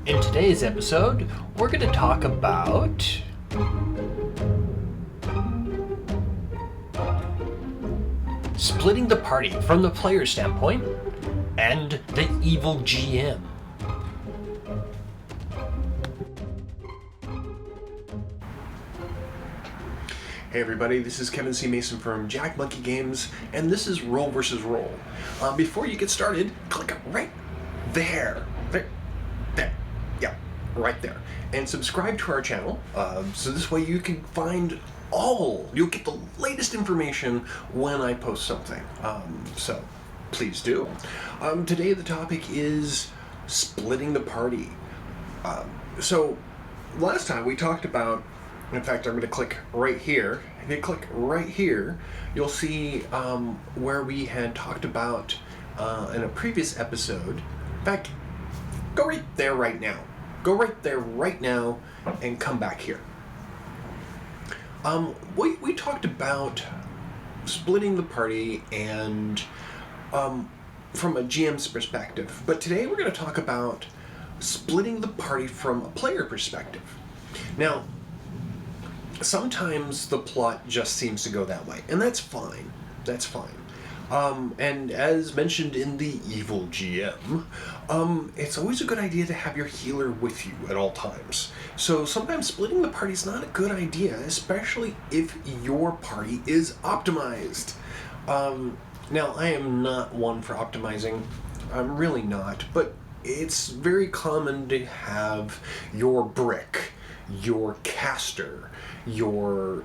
In today's episode, we're going to talk about splitting the party from the player standpoint and the evil GM. Hey everybody, this is Kevin C. Mason from Jack Monkey Games, and this is Roll vs. Roll. Before you get started, click right there. Yeah, right there. And subscribe to our channel, so this way you can find you'll get the latest information when I post something. So please do. Today the topic is splitting the party. So last time we talked about, in fact, I'm going to click right here. If you click right here, you'll see where we had talked about in a previous episode. In fact, go right there right now. Go right there right now and come back here. We talked about splitting the party and from a GM's perspective. But today we're going to talk about splitting the party from a player perspective. Now, sometimes the plot just seems to go that way, and that's fine. That's fine. And as mentioned in the Evil GM, it's always a good idea to have your healer with you at all times. So sometimes splitting the party is not a good idea, especially if your party is optimized. Now, I am not one for optimizing. I'm really not, but it's very common to have your brick, your caster, your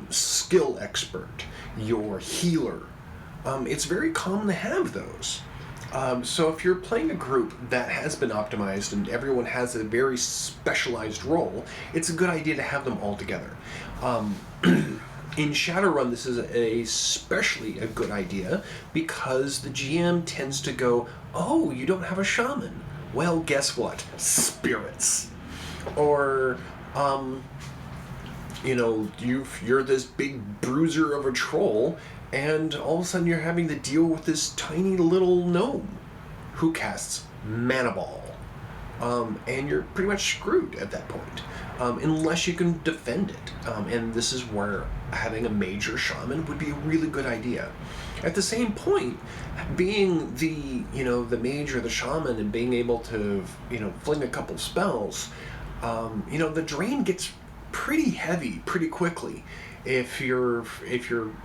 skill expert, your healer. It's very common to have those. So if you're playing a group that has been optimized and everyone has a very specialized role, it's a good idea to have them all together. In Shadowrun, this is especially a good idea because the GM tends to go, oh, you don't have a shaman. Well, guess what? Spirits. Or, you're this big bruiser of a troll, and all of a sudden you're having to deal with this tiny little gnome who casts Mana Ball. And you're pretty much screwed at that point, unless you can defend it. And this is where having a major shaman would be a really good idea. At the same point, being the mage or the shaman and being able to, fling a couple spells, the drain gets pretty heavy pretty quickly if you're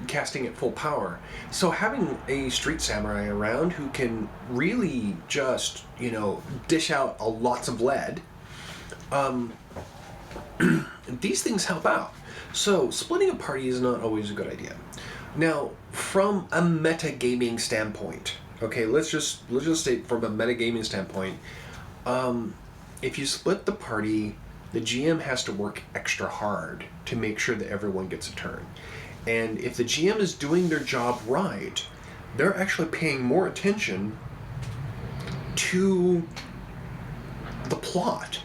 casting at full power. So having a street samurai around who can really just dish out lots of lead, these things help out. So splitting a party is not always a good idea. Now, from a metagaming standpoint, okay, let's just state from a metagaming standpoint, if you split the party, the GM has to work extra hard to make sure that everyone gets a turn. And if the GM is doing their job right, they're actually paying more attention to the plot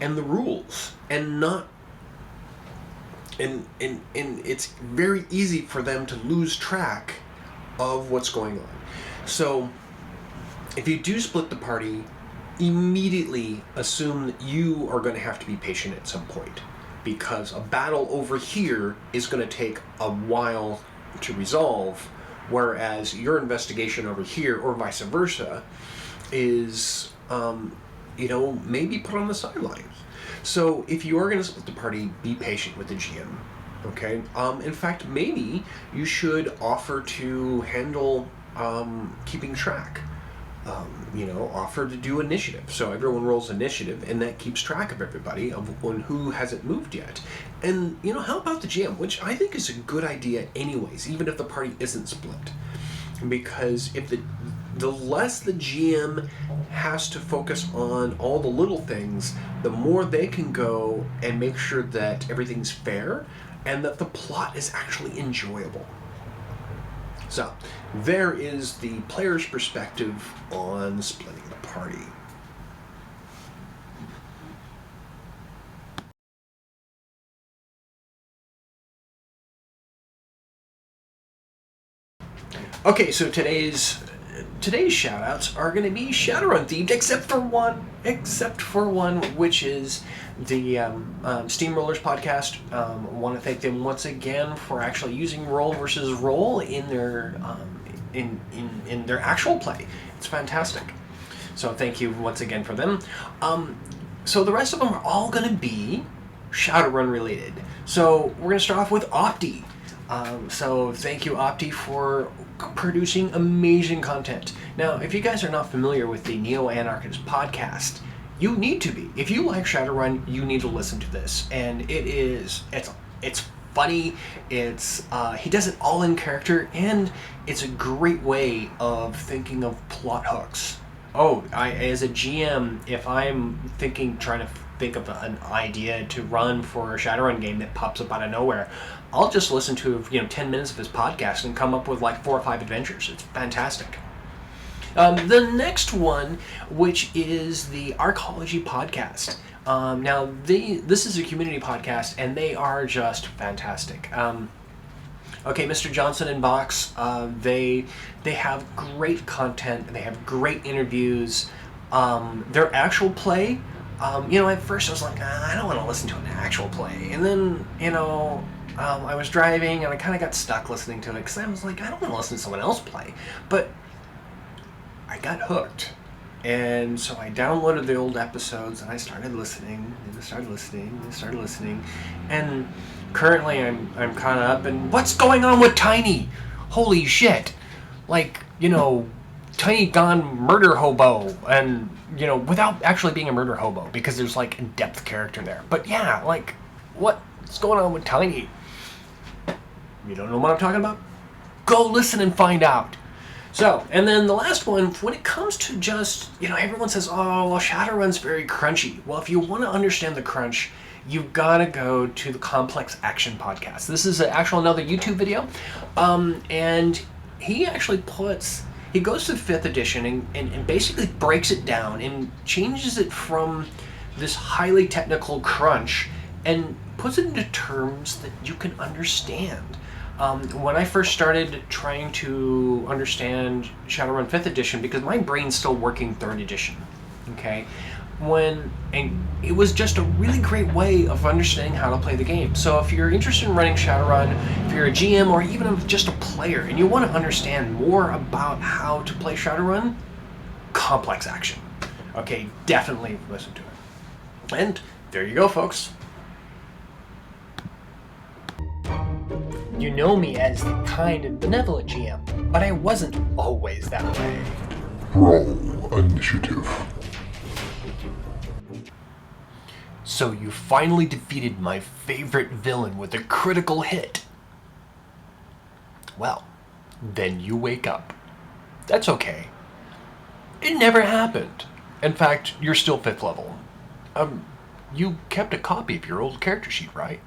and the rules, and not and it's very easy for them to lose track of what's going on. So if you do split the party, immediately assume that you are going to have to be patient at some point, because a battle over here is going to take a while to resolve, whereas your investigation over here, or vice versa, is maybe put on the sidelines. So if you are going to split the party, be patient with the GM. Okay. In fact, maybe you should offer to handle keeping track. Offer to do initiative. So everyone rolls initiative, and that keeps track of everybody, of who hasn't moved yet. And, help out the GM, which I think is a good idea anyways, even if the party isn't split. Because if the less the GM has to focus on all the little things, the more they can go and make sure that everything's fair and that the plot is actually enjoyable. So, there is the player's perspective on splitting the party. Okay, so today's today's shoutouts are going to be Shadowrun themed, except for one, which is the Steamrollers podcast. Want to thank them once again for actually using roll versus roll in their in their actual play. It's fantastic. So thank you once again for them. So the rest of them are all going to be Shadowrun related. So we're going to start off with Opti. So thank you, Opti, for producing amazing content. Now, if you guys are not familiar with the Neo-Anarchist podcast, you need to be. If you like Shadowrun, you need to listen to this. And it's funny, he does it all in character, and it's a great way of thinking of plot hooks. As a GM, if I'm trying to think of an idea to run for a Shadowrun game that pops up out of nowhere, I'll just listen to 10 minutes of his podcast and come up with like 4 or 5 adventures. It's fantastic. The next one, which is the Arcology podcast. Now, this is a community podcast, and they are just fantastic. Mr. Johnson and Box, they have great content. They have great interviews. Their actual play, at first I was like, I don't want to listen to an actual play. And then, I was driving and I kind of got stuck listening to it because I was like, I don't want to listen to someone else play. But I got hooked. And so I downloaded the old episodes and I started listening and I started listening. And currently I'm kind of up and what's going on with Tiny? Holy shit. Tiny gone murder hobo, and without actually being a murder hobo, because there's like in-depth character there. But yeah, what's going on with Tiny? You don't know what I'm talking about? Go listen and find out. So, and then the last one, when it comes to just, everyone says, Shadowrun's very crunchy. Well, if you want to understand the crunch, you've got to go to the Complex Action podcast. This is another YouTube video, and he actually he goes to 5th edition and basically breaks it down and changes it from this highly technical crunch and puts it into terms that you can understand. When I first started trying to understand Shadowrun 5th edition, because my brain's still working 3rd edition, okay? And it was just a really great way of understanding how to play the game. So if you're interested in running Shadowrun, if you're a GM or even just a player, and you want to understand more about how to play Shadowrun, Complex Action. Okay, definitely listen to it. And there you go, folks. You know me as the kind and benevolent GM, but I wasn't always that way. Roll initiative. So you finally defeated my favorite villain with a critical hit. Well, then you wake up. That's okay. It never happened. In fact, you're still 5th level. You kept a copy of your old character sheet, right?